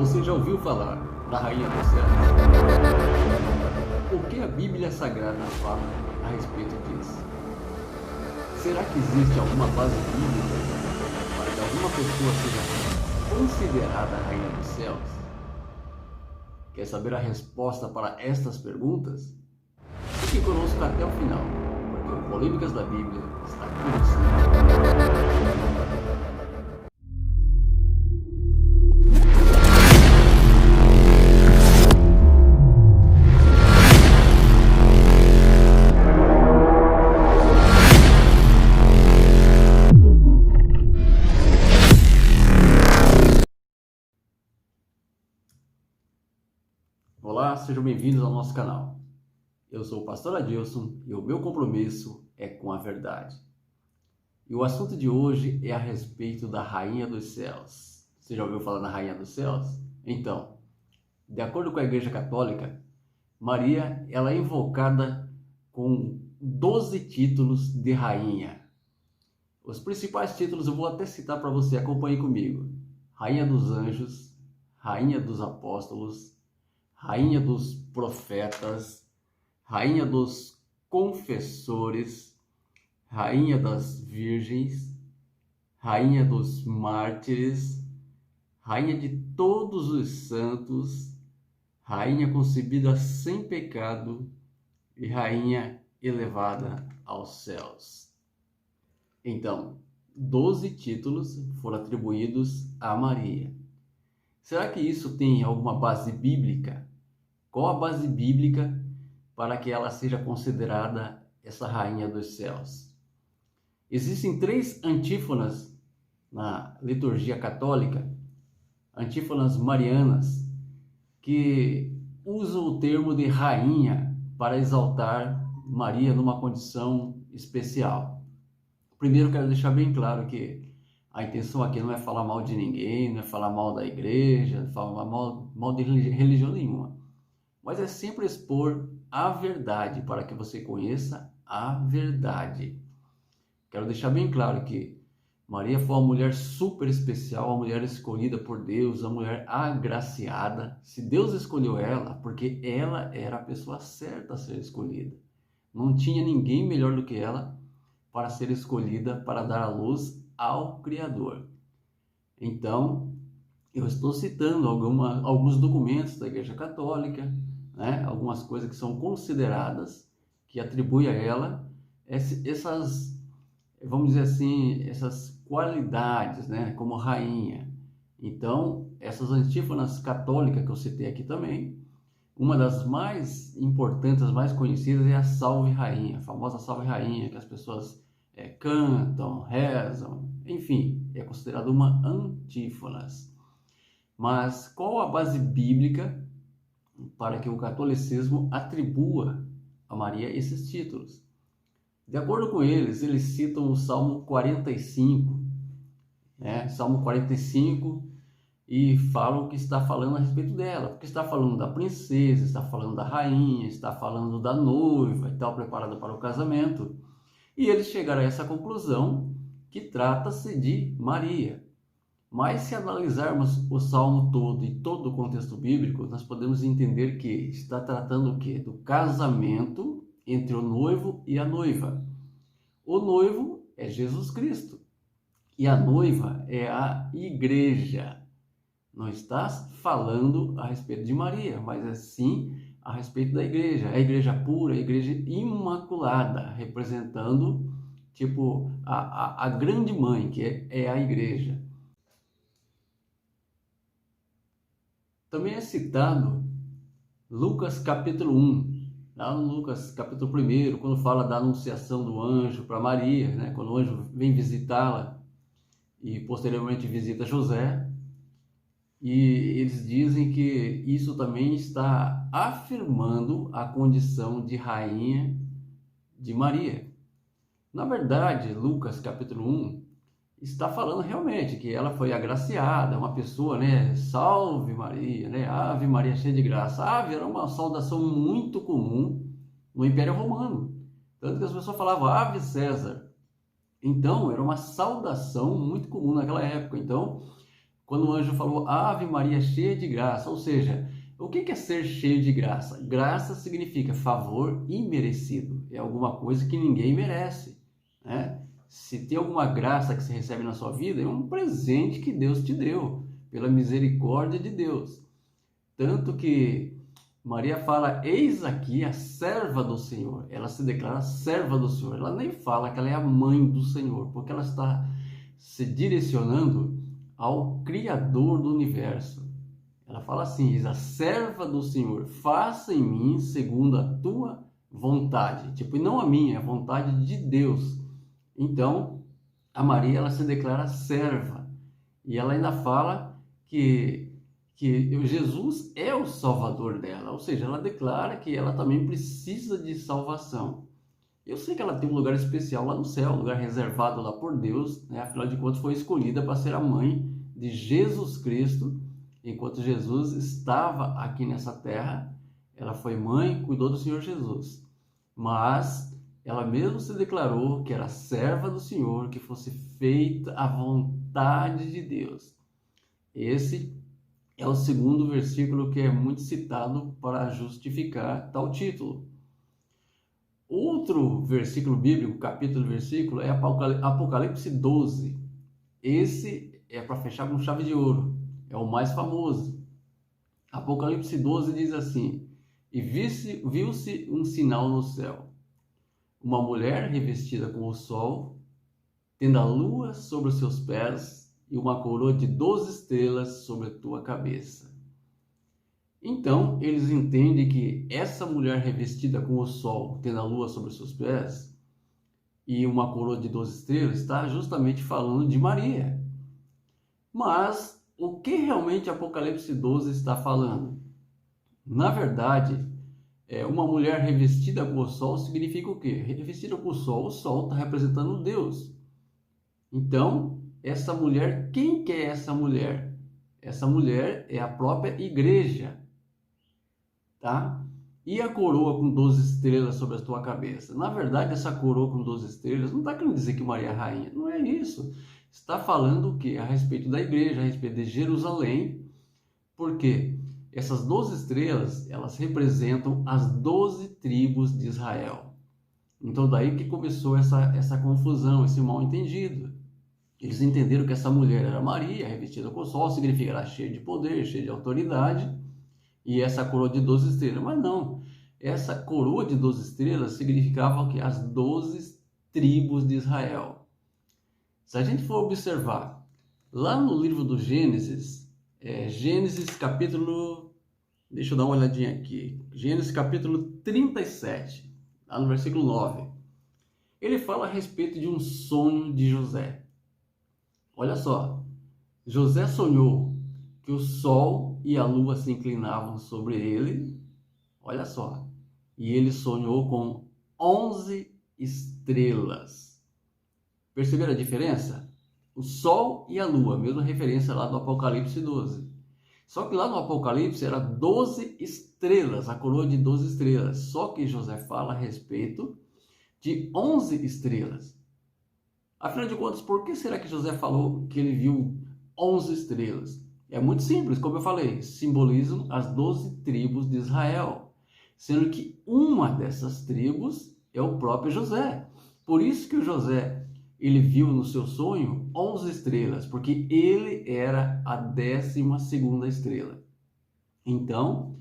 Você já ouviu falar da Rainha do Céu? O que a Bíblia Sagrada fala a respeito disso? Será que existe alguma base bíblica para que alguma pessoa seja considerada a Rainha dos Céus? Quer saber a resposta para estas perguntas? Fique conosco até o final, porque o Polêmicas da Bíblia está começando. Olá, sejam bem-vindos ao nosso canal. Eu sou o pastor Adilson e o meu compromisso é com a verdade. E o assunto de hoje é a respeito da Rainha dos Céus. Você já ouviu falar na Rainha dos Céus? Então, de acordo com a Igreja Católica, Maria ela é invocada com 12 títulos de rainha. Os principais títulos eu vou até citar para você, acompanhe comigo. Rainha dos Anjos, Rainha dos Apóstolos, Rainha dos Profetas, Rainha dos Confessores, Rainha das Virgens, Rainha dos Mártires, Rainha de todos os santos, Rainha concebida sem pecado e Rainha elevada aos céus. Então, 12 títulos foram atribuídos a Maria. Será que isso tem alguma base bíblica? Qual a base bíblica para que ela seja considerada essa Rainha dos Céus? Existem 3 antífonas na liturgia católica, antífonas marianas, que usam o termo de rainha para exaltar Maria numa condição especial. Primeiro, quero deixar bem claro que a intenção aqui não é falar mal de ninguém, não é falar mal da igreja, não é falar mal de religião nenhuma. Mas é sempre expor a verdade para que você conheça a verdade. Quero deixar bem claro que Maria foi uma mulher super especial, uma mulher escolhida por Deus, uma mulher agraciada. Se Deus escolheu ela, porque ela era a pessoa certa a ser escolhida. Não tinha ninguém melhor do que ela para ser escolhida para dar a luz ao Criador. Então, eu estou citando alguns documentos da Igreja Católica, né? Algumas coisas que são consideradas, que atribui a ela essas, vamos dizer assim, essas qualidades, né? Como rainha. Então, essas antífonas católicas que eu citei aqui também, uma das mais importantes, as mais conhecidas é a Salve Rainha, a famosa Salve Rainha, que as pessoas cantam, rezam, enfim, é considerada uma antífonas. Mas qual a base bíblica para que o catolicismo atribua a Maria esses títulos? De acordo com eles citam o Salmo 45, Salmo 45, e falam que está falando a respeito dela, porque está falando da princesa, está falando da rainha, está falando da noiva e tal, preparada para o casamento. E eles chegaram a essa conclusão que trata-se de Maria. Mas se analisarmos o Salmo todo e todo o contexto bíblico, nós podemos entender que está tratando o quê? Do casamento entre o noivo e a noiva. O noivo é Jesus Cristo e a noiva é a igreja. Não está falando a respeito de Maria, mas é sim a respeito da igreja. A igreja pura, a igreja imaculada, representando tipo a grande mãe, que é a igreja. Também é citado Lucas capítulo 1, lá no Lucas capítulo 1, quando fala da anunciação do anjo para Maria, né? Quando o anjo vem visitá-la e posteriormente visita José, e eles dizem que isso também está afirmando a condição de rainha de Maria. Na verdade, Lucas capítulo 1 está falando realmente que ela foi agraciada, uma pessoa, né? Salve Maria, né? Ave Maria cheia de graça. Ave era uma saudação muito comum no Império Romano. Tanto que as pessoas falavam Ave César. Então, era uma saudação muito comum naquela época. Então, quando o anjo falou Ave Maria cheia de graça, ou seja, o que é ser cheio de graça? Graça significa favor imerecido, é alguma coisa que ninguém merece, né? Se tem alguma graça que você recebe na sua vida, é um presente que Deus te deu, pela misericórdia de Deus. Tanto que Maria fala, eis aqui a serva do Senhor. Ela se declara serva do Senhor. Ela nem fala que ela é a mãe do Senhor, porque ela está se direcionando ao Criador do universo. Ela fala assim, eis a serva do Senhor, faça em mim segundo a tua vontade. Tipo, e não a minha, é a vontade de Deus. Então, a Maria, ela se declara serva. E ela ainda fala que Jesus é o salvador dela, ou seja, ela declara que ela também precisa de salvação. Eu sei que ela tem um lugar especial lá no céu, um lugar reservado lá por Deus, né? Afinal de contas foi escolhida para ser a mãe de Jesus Cristo, enquanto Jesus estava aqui nessa terra, ela foi mãe, cuidou do Senhor Jesus, mas ela mesmo se declarou que era serva do Senhor, que fosse feita a vontade de Deus. Esse é o segundo versículo que é muito citado para justificar tal título. Outro versículo bíblico, capítulo versículo, é Apocalipse 12. Esse é para fechar com chave de ouro, é o mais famoso. Apocalipse 12 diz assim, e viu-se um sinal no céu, uma mulher revestida com o sol, tendo a lua sobre os seus pés, e uma coroa de 12 estrelas sobre a tua cabeça. Então, eles entendem que essa mulher revestida com o sol, tendo a lua sobre os seus pés, e uma coroa de 12 estrelas, está justamente falando de Maria. Mas, o que realmente Apocalipse 12 está falando? Na verdade, uma mulher revestida com o sol significa o quê? Revestida com o sol está representando Deus. Então, essa mulher, quem que é essa mulher? Essa mulher é a própria igreja, tá? E a coroa com 12 estrelas sobre a tua cabeça? Na verdade, essa coroa com 12 estrelas não está querendo dizer que Maria é rainha, não é isso. Está falando o quê? A respeito da igreja, a respeito de Jerusalém, porque essas 12 estrelas, elas representam as 12 tribos de Israel. Então, daí que começou essa confusão, esse mal-entendido. Eles entenderam que essa mulher era Maria, revestida com o sol, significa que ela era cheia de poder, cheia de autoridade, e essa coroa de 12 estrelas. Mas não, essa coroa de 12 estrelas significava que as 12 tribos de Israel. Se a gente for observar, lá no livro do Gênesis, Gênesis capítulo, deixa eu dar uma olhadinha aqui, Gênesis capítulo 37, lá no versículo 9, ele fala a respeito de um sonho de José. Olha só, José sonhou que o sol e a lua se inclinavam sobre ele, olha só, e ele sonhou com 11 estrelas. Perceberam a diferença? O sol e a lua, mesma referência lá do Apocalipse 12. Só que lá no Apocalipse era 12 estrelas, a coroa de 12 estrelas. Só que José fala a respeito de 11 estrelas. Afinal de contas, por que será que José falou que ele viu 11 estrelas? É muito simples, como eu falei, simbolizam as 12 tribos de Israel, sendo que uma dessas tribos é o próprio José. Por isso que o José, ele viu no seu sonho 11 estrelas, porque ele era a 12ª estrela. Então,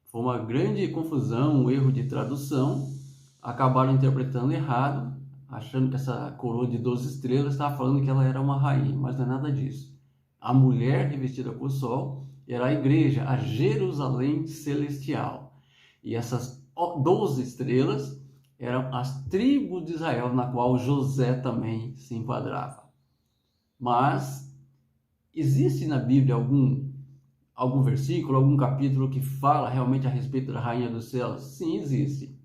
foi uma grande confusão, um erro de tradução, acabaram interpretando errado, achando que essa coroa de 12 estrelas estava falando que ela era uma rainha, mas não é nada disso. A mulher revestida com o sol era a igreja, a Jerusalém celestial. E essas 12 estrelas eram as tribos de Israel, na qual José também se enquadrava. Mas existe na Bíblia algum versículo, algum capítulo que fala realmente a respeito da rainha dos céus? Sim, existe.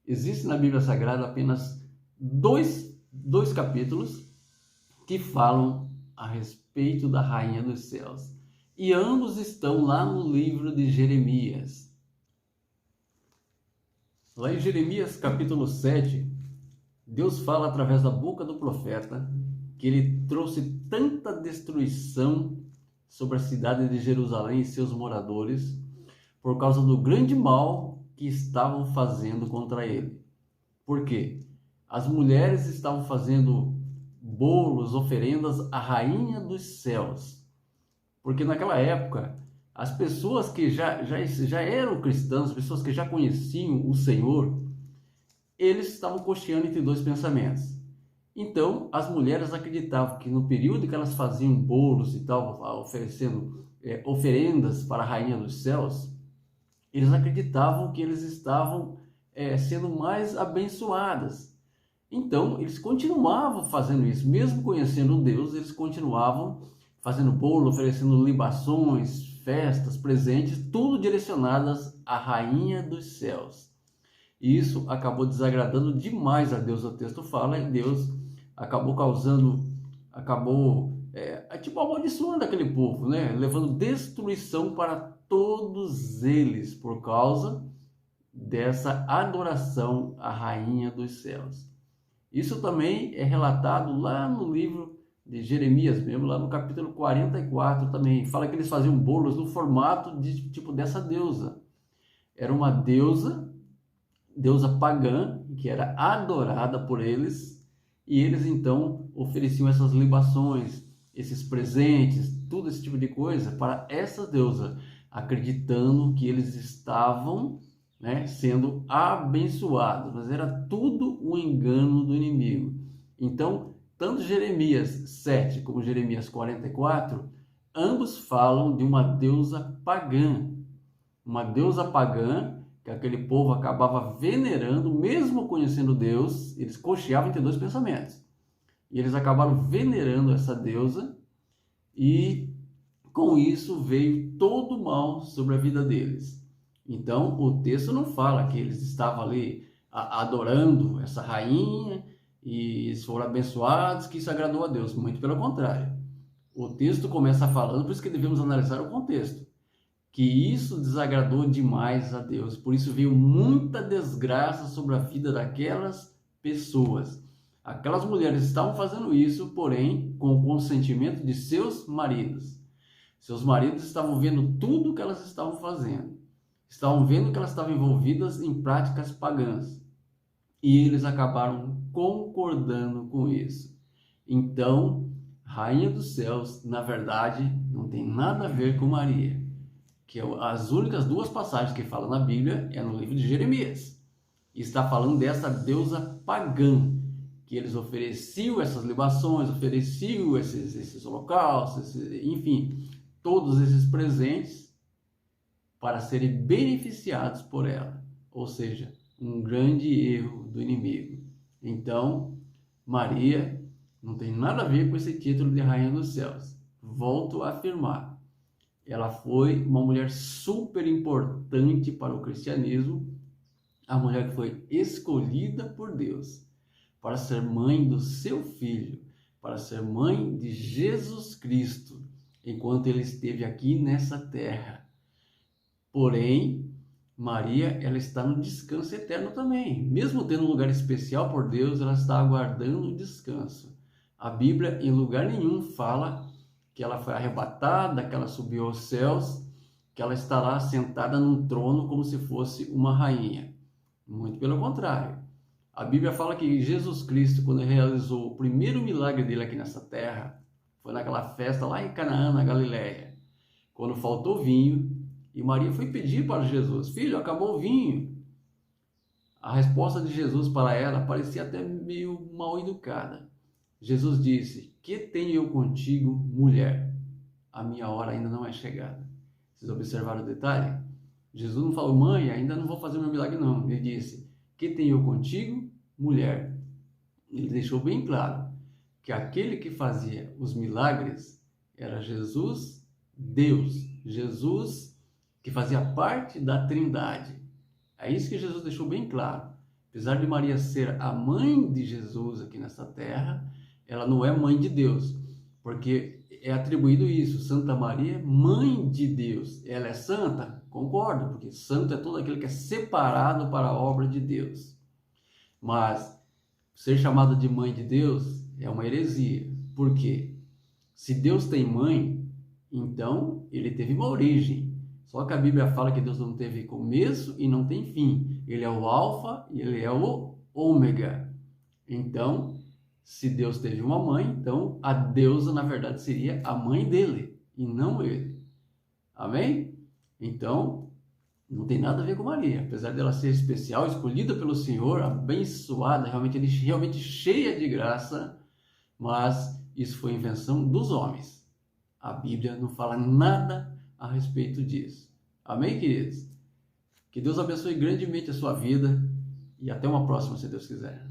Existe na Bíblia Sagrada apenas dois capítulos que falam a respeito da rainha dos céus. E ambos estão lá no livro de Jeremias. Lá em Jeremias capítulo 7, Deus fala através da boca do profeta que ele trouxe tanta destruição sobre a cidade de Jerusalém e seus moradores, por causa do grande mal que estavam fazendo contra ele. Por quê? As mulheres estavam fazendo bolos, oferendas à rainha dos céus. Porque naquela época, as pessoas que já eram cristãs, as pessoas que já conheciam o Senhor, eles estavam cocheando entre dois pensamentos. Então, as mulheres acreditavam que no período que elas faziam bolos e tal, oferecendo oferendas para a rainha dos céus, eles acreditavam que eles estavam sendo mais abençoadas. Então, eles continuavam fazendo isso, mesmo conhecendo Deus, eles continuavam fazendo bolo, oferecendo libações, festas, presentes, tudo direcionadas à rainha dos céus. E isso acabou desagradando demais a Deus. O texto fala, e Deus acabou tipo amaldiçoando aquele povo, né? Levando destruição para todos eles por causa dessa adoração à rainha dos céus. Isso também é relatado lá no livro de Jeremias mesmo, lá no capítulo 44 também. Fala que eles faziam bolos no formato de tipo dessa deusa. Era uma deusa pagã, que era adorada por eles, e eles então ofereciam essas libações, esses presentes, tudo esse tipo de coisa para essa deusa, acreditando que eles estavam sendo abençoados, mas era tudo um engano do inimigo. Então, tanto Jeremias 7 como Jeremias 44, ambos falam de uma deusa pagã, que aquele povo acabava venerando, mesmo conhecendo Deus, eles cocheavam entre dois pensamentos, e eles acabaram venerando essa deusa, e com isso veio todo o mal sobre a vida deles. Então, o texto não fala que eles estavam ali adorando essa rainha e eles foram abençoados, que isso agradou a Deus. Muito pelo contrário. O texto começa falando, por isso que devemos analisar o contexto, que isso desagradou demais a Deus. Por isso veio muita desgraça sobre a vida daquelas pessoas. Aquelas mulheres estavam fazendo isso, porém, com o consentimento de seus maridos. Seus maridos estavam vendo tudo que elas estavam fazendo. Estavam vendo que elas estavam envolvidas em práticas pagãs. E eles acabaram concordando com isso. Então, Rainha dos Céus, na verdade, não tem nada a ver com Maria. Que as únicas duas passagens que falam na Bíblia é no livro de Jeremias. E está falando dessa deusa pagã, que eles ofereciam essas libações, ofereciam esses holocaustos, enfim, todos esses presentes para serem beneficiados por ela. Ou seja, um grande erro do inimigo. Então, Maria não tem nada a ver com esse título de Rainha dos Céus. Volto a afirmar, ela foi uma mulher super importante para o cristianismo, a mulher que foi escolhida por Deus para ser mãe do seu filho, para ser mãe de Jesus Cristo, enquanto ele esteve aqui nessa terra. Porém, Maria, ela está no descanso eterno também. Mesmo tendo um lugar especial por Deus, ela está aguardando o descanso. A Bíblia, em lugar nenhum, fala que ela foi arrebatada, que ela subiu aos céus, que ela está lá sentada num trono como se fosse uma rainha. Muito pelo contrário. A Bíblia fala que Jesus Cristo, quando realizou o primeiro milagre dele aqui nessa terra, foi naquela festa lá em Canaã, na Galileia, quando faltou vinho, e Maria foi pedir para Jesus: filho, acabou o vinho. A resposta de Jesus para ela parecia até meio mal educada. Jesus disse: que tenho eu contigo, mulher? A minha hora ainda não é chegada. Vocês observaram o detalhe? Jesus não falou: mãe, ainda não vou fazer meu milagre não. Ele disse: que tenho eu contigo, mulher? Ele deixou bem claro que aquele que fazia os milagres era Jesus, Deus. Jesus, que fazia parte da Trindade. É isso que Jesus deixou bem claro. Apesar de Maria ser a mãe de Jesus aqui nessa terra, ela não é mãe de Deus, porque é atribuído isso, Santa Maria, mãe de Deus. Ela é santa? Concordo, porque santo é todo aquele que é separado para a obra de Deus. Mas ser chamada de mãe de Deus é uma heresia. Por quê? Se Deus tem mãe, Então, ele teve uma origem. Só que a Bíblia fala que Deus não teve começo e não tem fim. Ele é o alfa e ele é o ômega. Então, se Deus teve uma mãe, então a deusa, na verdade, seria a mãe dele e não ele. Amém? Então, não tem nada a ver com Maria. Apesar dela ser especial, escolhida pelo Senhor, abençoada, realmente cheia de graça, mas isso foi invenção dos homens. A Bíblia não fala nada a respeito disso. Amém, queridos? Que Deus abençoe grandemente a sua vida e até uma próxima, se Deus quiser.